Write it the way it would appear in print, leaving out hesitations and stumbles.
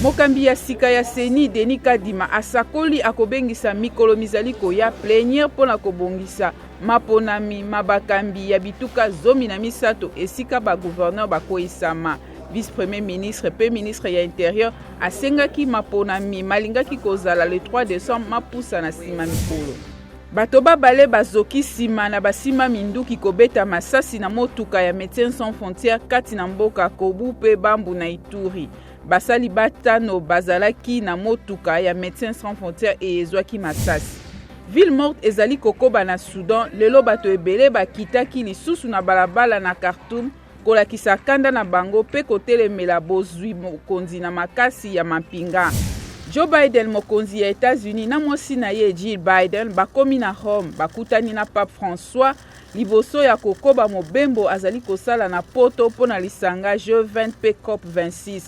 Mokambi ya sika ya seni Denis Kadima asakoli akobengisa mikolo mizali koya plénière pona kobongisa maponami mabakambi ya bituka 13 esika ba gouverneur bakoisama. Vice-premier ministre pe ministre ya intérieur asengaki maponami malingaki kozala le 3 décembre mapusa na sima mikolo. Bato babale bazoki sima na basima minduki kobeta masasi na motuka ya Médecins Sans Frontières kati na mboka Kobu pe Bambu na Ituri. Basali batano bazalaki na motuka ya Médecins Sans Frontières et ezwaki masasi. Ville morte ezali kokoba na Soudan, lelo bato ebele bakitaki lisusu na balabala na Khartoum kolakisa kanda na bango pe kotelemela bozwi mokonzi na makasi ya mapinga. Joe Biden mokonzi ya États-Unis na mwasi na ye Jill Biden bakomi na Rome bakutani na Pape François liboso ya kokoba mobembo azali kosala na poto pona lisanga G20 pe COP 26.